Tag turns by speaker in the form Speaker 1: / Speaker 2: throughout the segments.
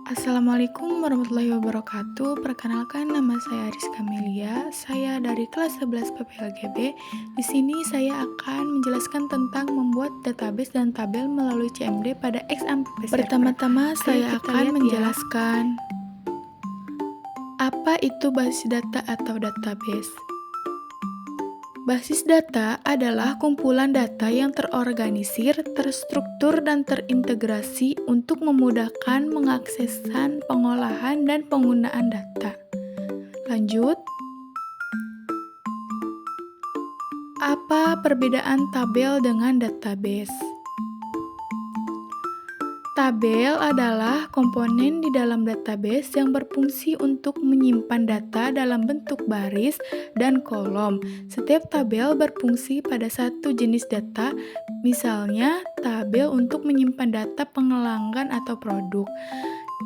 Speaker 1: Assalamualaikum warahmatullahi wabarakatuh. Perkenalkan, nama saya Rizka Melia. Saya dari kelas 11 PPLGB. Di sini saya akan menjelaskan tentang membuat database dan tabel melalui CMD pada XAMPP Server. Pertama-tama saya akan menjelaskan apa itu basis data atau database. Basis data adalah kumpulan data yang terorganisir, terstruktur, dan terintegrasi untuk memudahkan mengaksesan, pengolahan, dan penggunaan data. Lanjut, apa perbedaan tabel dengan database? Tabel adalah komponen di dalam database yang berfungsi untuk menyimpan data dalam bentuk baris dan kolom. Setiap tabel berfungsi pada satu jenis data, misalnya tabel untuk menyimpan data pelanggan atau produk.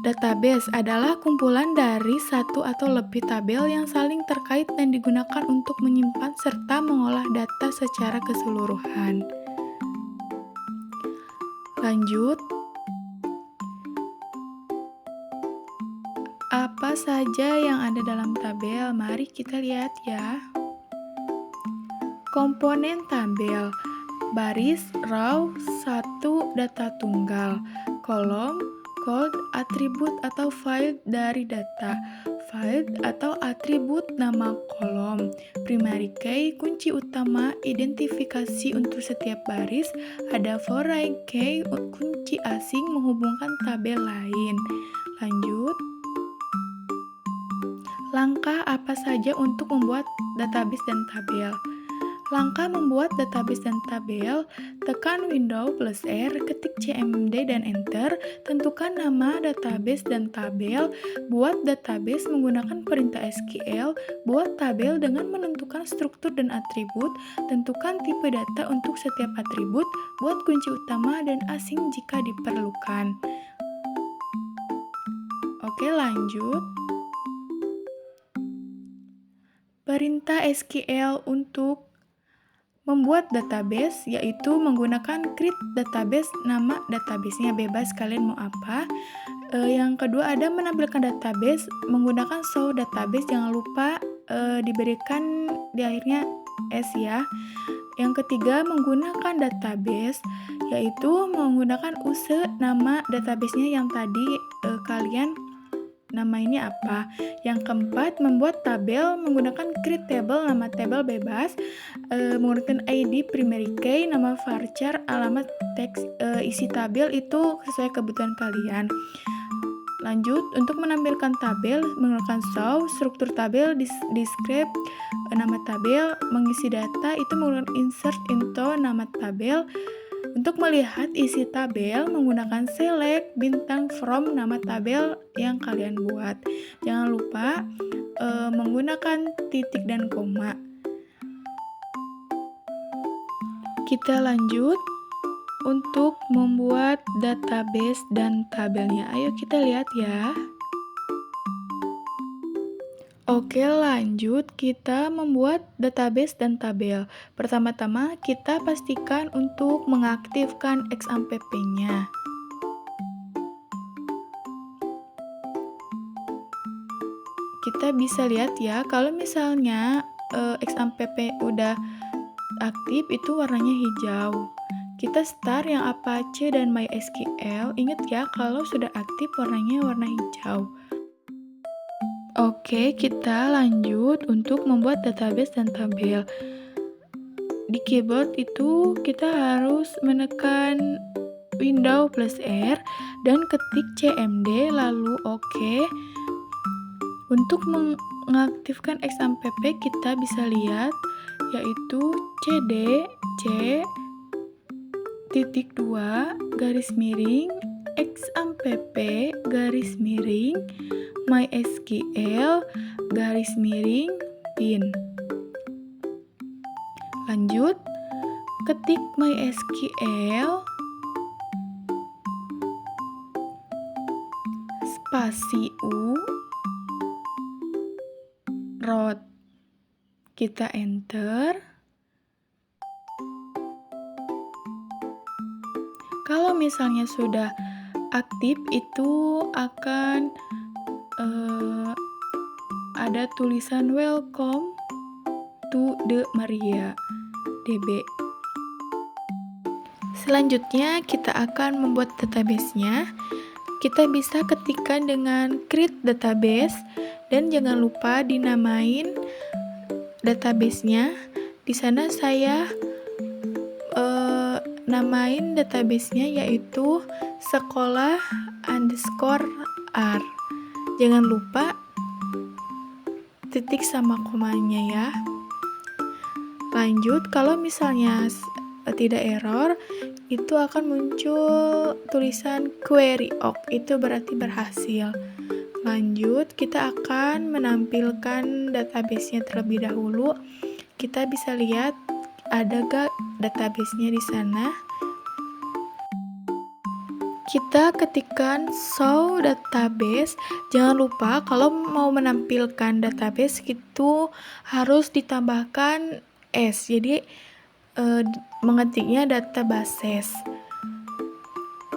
Speaker 1: Database adalah kumpulan dari satu atau lebih tabel yang saling terkait dan digunakan untuk menyimpan serta mengolah data secara keseluruhan. Lanjut, apa saja yang ada dalam tabel? Mari kita lihat ya. Komponen tabel: baris, row, satu data tunggal, kolom, code, atribut atau file dari data, file atau atribut nama kolom, primary key, kunci utama, identifikasi untuk setiap baris, ada foreign key, kunci asing menghubungkan tabel lain. Lanjut, langkah apa saja untuk membuat database dan tabel? Langkah membuat database dan tabel: tekan Windows plus R, ketik CMD dan Enter, tentukan nama database dan tabel, buat database menggunakan perintah SQL, buat tabel dengan menentukan struktur dan atribut, tentukan tipe data untuk setiap atribut, buat kunci utama dan asing jika diperlukan. Oke, lanjut. Perintah SQL untuk membuat database yaitu menggunakan create database, nama databasenya bebas kalian mau apa. Yang kedua ada menampilkan database menggunakan show database, jangan lupa diberikan di akhirnya S ya. Yang ketiga menggunakan database yaitu menggunakan use nama databasenya yang tadi kalian nama ini apa. Yang keempat, membuat tabel menggunakan create table, nama tabel bebas, menggunakan ID, primary key, nama varchar, alamat teks, isi tabel itu sesuai kebutuhan kalian. Lanjut, untuk menampilkan tabel menggunakan show, struktur tabel, describe, nama tabel, mengisi data itu menggunakan insert into nama tabel. Untuk melihat isi tabel menggunakan select, bintang, from, nama tabel yang kalian buat. Jangan lupa menggunakan titik dan koma. Kita lanjut untuk membuat database dan tabelnya. Ayo kita lihat ya. Oke, lanjut kita membuat database dan tabel. Pertama-tama kita pastikan untuk mengaktifkan XAMPP-nya. Kita bisa lihat ya, kalau misalnya XAMPP udah aktif itu warnanya hijau. Kita start yang Apache dan MySQL. Ingat ya, kalau sudah aktif warnanya warna hijau. Oke, kita lanjut untuk membuat database dan tabel. Di keyboard itu kita harus menekan Windows plus R dan ketik CMD lalu OK. Untuk mengaktifkan XAMPP kita bisa lihat yaitu CD C titik 2 garis miring XAMPP garis miring MySQL garis miring bin. Lanjut, ketik MySQL spasi U root. Kita enter. Kalau misalnya sudah aktif itu akan ada tulisan welcome to the Maria DB. Selanjutnya kita akan membuat database-nya. Kita bisa ketikkan dengan create database dan jangan lupa dinamain database-nya. Di sana saya namain database-nya yaitu sekolah_r. Jangan lupa titik sama komanya ya. Lanjut, kalau misalnya tidak error, itu akan muncul tulisan query awk, itu berarti berhasil. Lanjut, kita akan menampilkan database-nya terlebih dahulu. Kita bisa lihat ada gak database-nya di sana. Kita ketikkan show database. Jangan lupa kalau mau menampilkan database itu harus ditambahkan s. Jadi mengetiknya databases.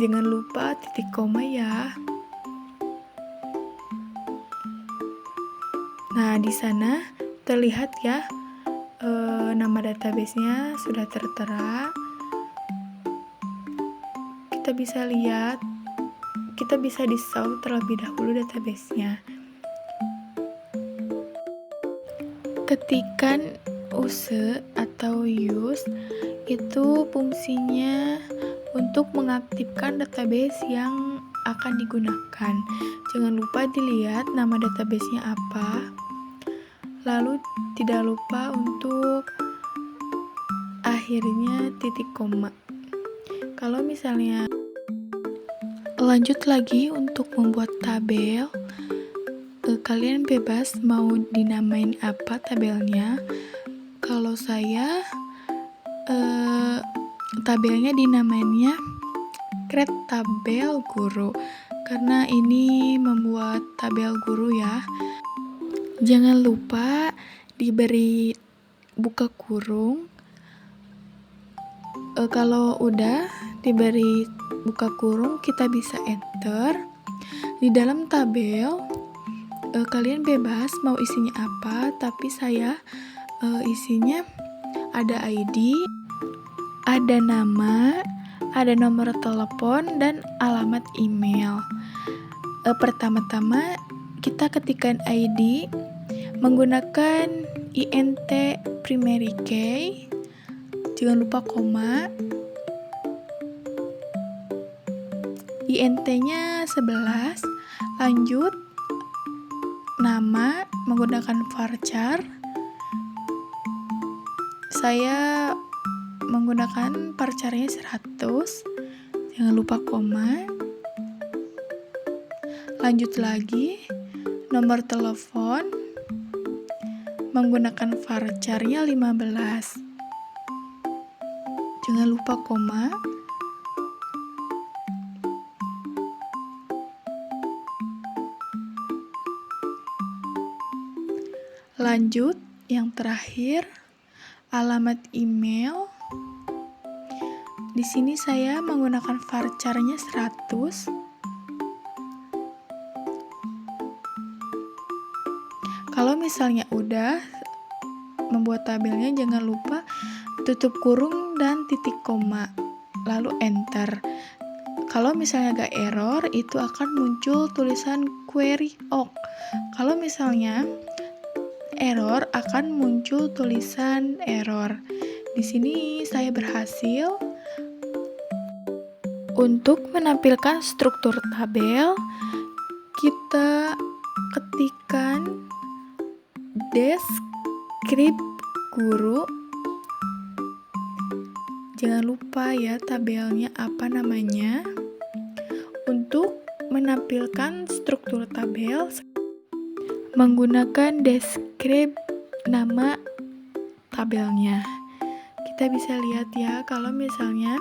Speaker 1: Jangan lupa titik koma ya. Nah, di sana terlihat ya nama databasenya sudah tertera. Kita bisa lihat, kita bisa di-show terlebih dahulu databasenya. Ketikan use atau use itu fungsinya untuk mengaktifkan database yang akan digunakan. Jangan lupa dilihat nama databasenya apa. Lalu tidak lupa untuk akhirnya titik koma. Kalau misalnya lanjut lagi untuk membuat tabel, kalian bebas mau dinamain apa tabelnya. Kalau saya tabelnya dinamainnya create tabel guru, karena ini membuat tabel guru ya. Jangan lupa diberi buka kurung. Kalau udah diberi buka kurung, kita bisa enter. Di dalam tabel kalian bebas mau isinya apa, tapi saya isinya ada ID, ada nama, ada nomor telepon, dan alamat email. Pertama-tama kita ketikkan ID menggunakan INT primary key. Jangan lupa koma. INT-nya 11. Lanjut, nama menggunakan varchar. Saya menggunakan varcharnya 100. Jangan lupa koma. Lanjut lagi, nomor telepon menggunakan varcharnya 15. Jangan lupa koma. Lanjut, yang terakhir, alamat email. Di sini saya menggunakan varcharnya 100. Kalau misalnya udah membuat tabelnya, jangan lupa tutup kurung dan titik koma, lalu enter. Kalau misalnya gak error, itu akan muncul tulisan query awk. Kalau misalnya error, akan muncul tulisan error. Di sini saya berhasil. Untuk menampilkan struktur tabel, kita ketikkan descript guru. Jangan lupa ya tabelnya apa namanya. Untuk menampilkan struktur tabel menggunakan descript nama tabelnya. Kita bisa lihat ya, kalau misalnya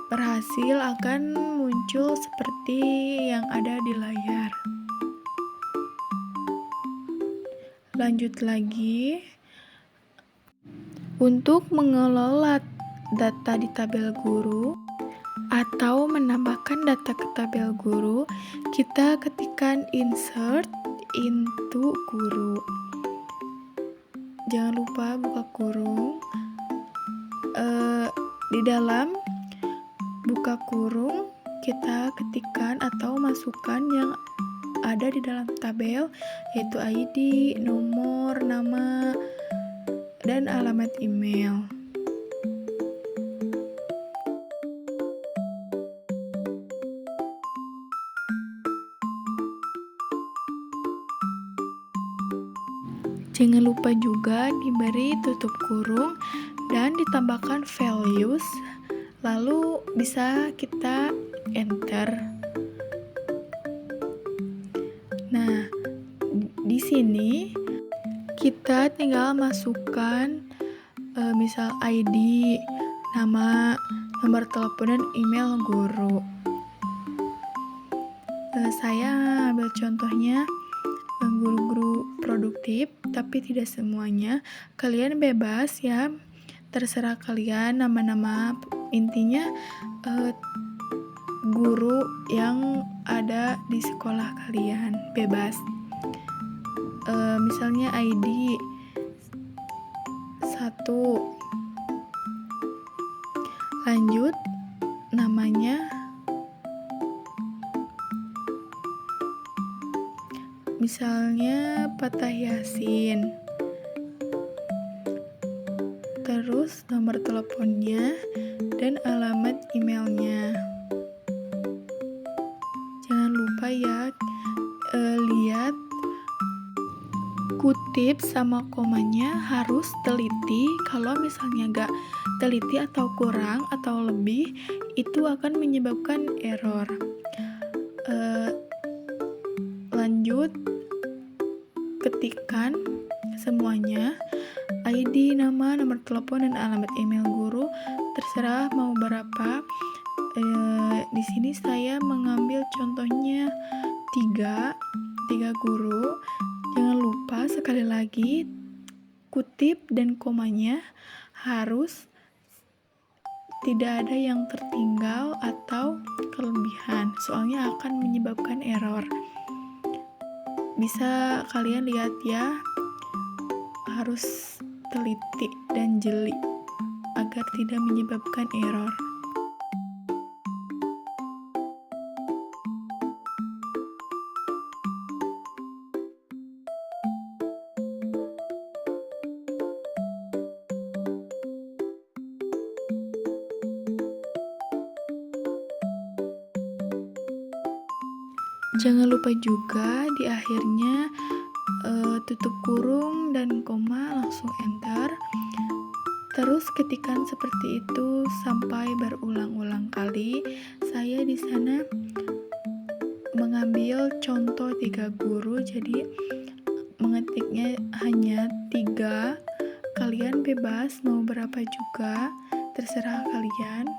Speaker 1: berhasil akan muncul seperti yang ada di layar. Lanjut lagi, untuk mengelola data di tabel guru, Atau menambahkan data ke tabel guru, kita ketikkan insert into guru. Jangan lupa buka kurung. Di dalam buka kurung kita ketikkan atau masukkan yang ada di dalam tabel, yaitu ID, nomor, nama, dan alamat email. Jangan lupa juga diberi tutup kurung dan ditambahkan values, lalu bisa kita enter. Nah, di sini kita tinggal masukkan misal ID, nama, nomor telepon, dan email guru. Saya ambil contohnya guru-guru produktif, tapi tidak semuanya. Kalian bebas ya, terserah kalian nama-nama, intinya guru yang ada di sekolah kalian bebas. Misalnya ID 1, lanjut namanya misalnya Fatah Yasin, terus nomor teleponnya dan alamat emailnya. Jangan lupa ya, lihat kutip sama komanya harus teliti. Kalau misalnya gak teliti atau kurang atau lebih, itu akan menyebabkan error. Lanjut, ketikkan semuanya, ID, nama, nomor telepon, dan alamat email guru, terserah mau berapa. Di sini saya mengambil contohnya 3 guru. Jangan lupa sekali lagi kutip dan komanya harus tidak ada yang tertinggal atau kelebihan, soalnya akan menyebabkan error. Bisa kalian lihat ya, harus teliti dan jeli agar tidak menyebabkan error. Jangan lupa juga di akhirnya tutup kurung dan koma, langsung enter. Terus ketikkan seperti itu sampai berulang-ulang kali. Saya di sana mengambil contoh 3 guru, jadi mengetiknya hanya 3. Kalian bebas mau berapa juga, terserah kalian.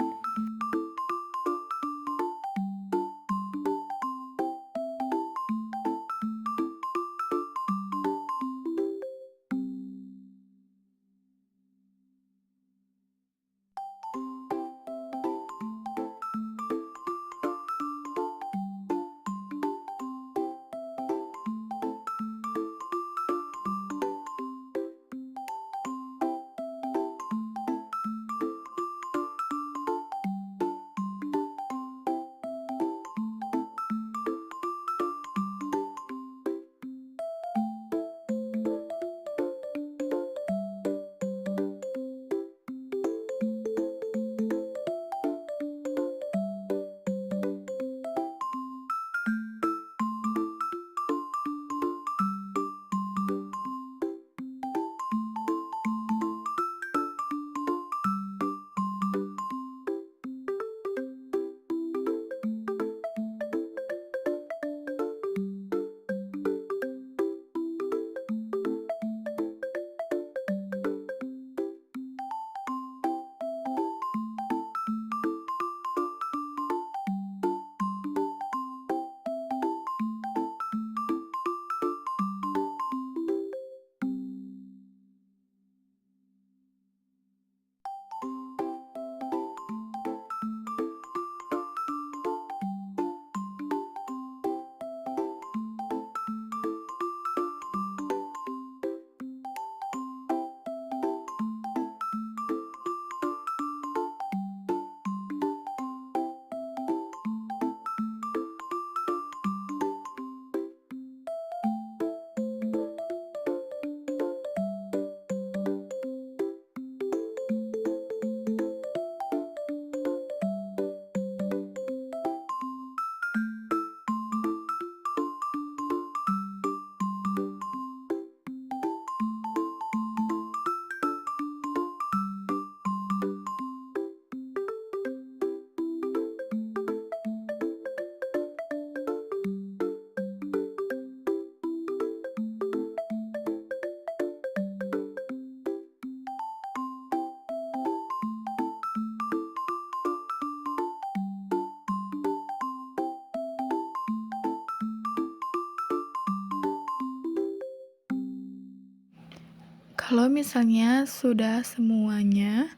Speaker 1: Kalau misalnya sudah semuanya,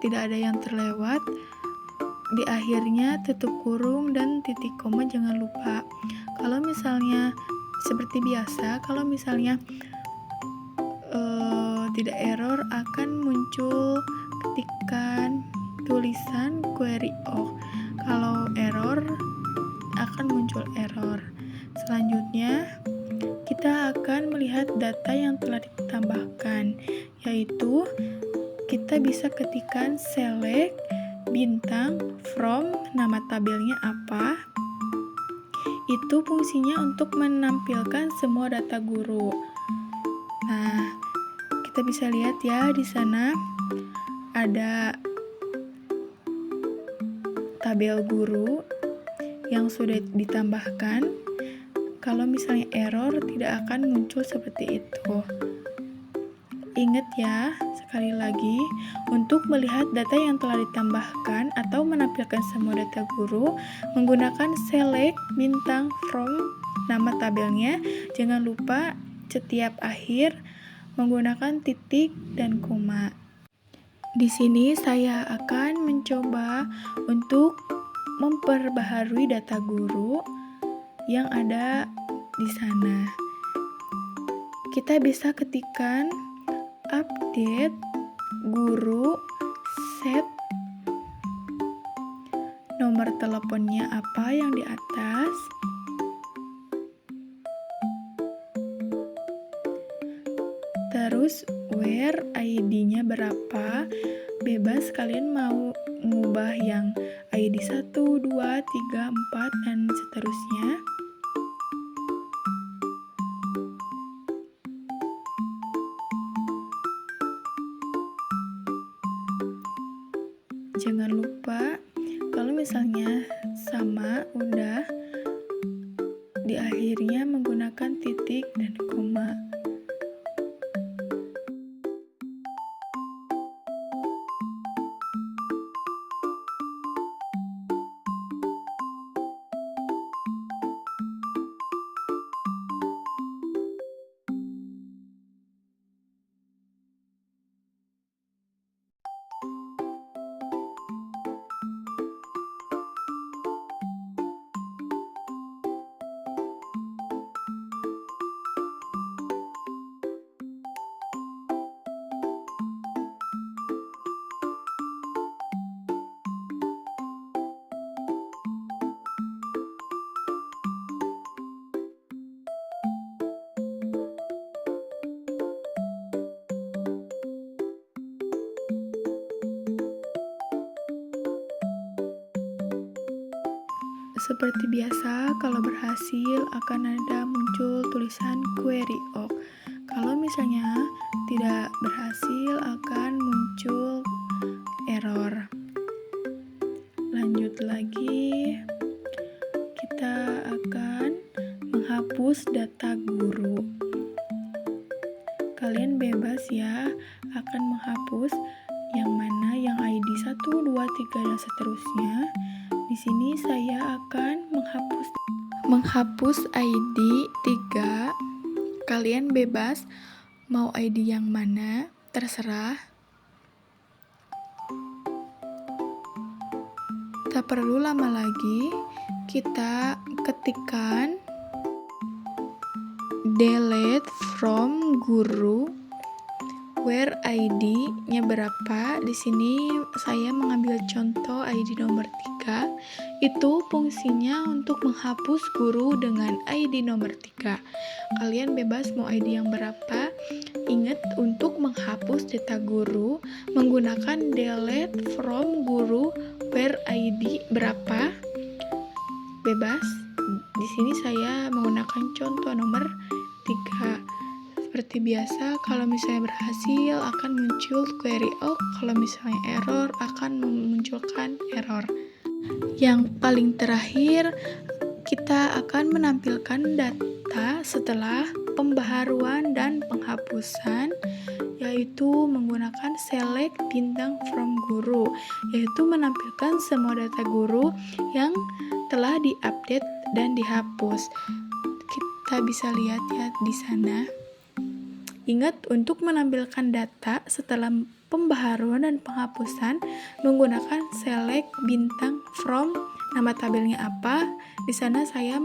Speaker 1: tidak ada yang terlewat, di akhirnya tutup kurung dan titik koma jangan lupa. Kalau misalnya seperti biasa, kalau misalnya tidak error, akan muncul ketikan tulisan query all. Kalau error, akan muncul error. Selanjutnya kita akan melihat data yang telah ditambahkan, yaitu kita bisa ketikkan select bintang from nama tabelnya apa. Itu fungsinya untuk menampilkan semua data guru. Nah, kita bisa lihat ya di sana ada tabel guru yang sudah ditambahkan. Kalau misalnya error, tidak akan muncul seperti itu. Ingat ya, sekali lagi, untuk melihat data yang telah ditambahkan atau menampilkan semua data guru, menggunakan select bintang from nama tabelnya. Jangan lupa setiap akhir menggunakan titik dan koma. Di sini saya akan mencoba untuk memperbaharui data guru yang ada di sana. Kita bisa ketikkan update guru, set nomor teleponnya apa yang di atas, terus where ID-nya berapa, bebas kalian mau mengubah yang ID 1, 2, 3, 4, dan seterusnya. Jangan lupa kalau misalnya sama udah, di akhirnya menggunakan titik dan koma. Seperti biasa, kalau berhasil akan ada muncul tulisan query all. Kalau misalnya tidak berhasil akan muncul error. Lanjut lagi, kita akan menghapus data guru. Kalian bebas ya akan menghapus yang mana yang ID 1, 2, 3 dan seterusnya. Di sini saya akan menghapus ID 3. Kalian bebas mau ID yang mana, terserah. Tak perlu lama lagi, kita ketikkan delete from guru, where ID-nya berapa. Di sini saya mengambil contoh ID nomor 3. Itu fungsinya untuk menghapus guru dengan ID nomor 3. Kalian bebas mau ID yang berapa. Ingat, untuk menghapus data guru menggunakan delete from guru, where ID berapa. Bebas. Di sini saya menggunakan contoh nomor 3. Seperti biasa, kalau misalnya berhasil akan muncul query all, kalau misalnya error akan memunculkan error. Yang paling terakhir, kita akan menampilkan data setelah pembaharuan dan penghapusan, yaitu menggunakan select bintang from guru, yaitu menampilkan semua data guru yang telah diupdate dan dihapus. Kita bisa lihat ya di sana. Ingat untuk menampilkan data setelah pembaharuan dan penghapusan menggunakan select bintang from nama tabelnya apa. Di sana saya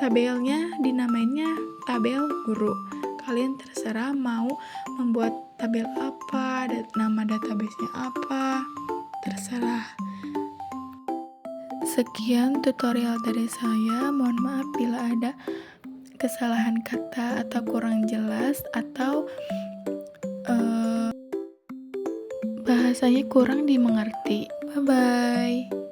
Speaker 1: tabelnya dinamainnya tabel guru. Kalian terserah mau membuat tabel apa, nama database-nya apa, terserah. Sekian tutorial dari saya. Mohon maaf bila ada kesalahan kata atau kurang jelas atau bahasanya kurang dimengerti. Bye-bye.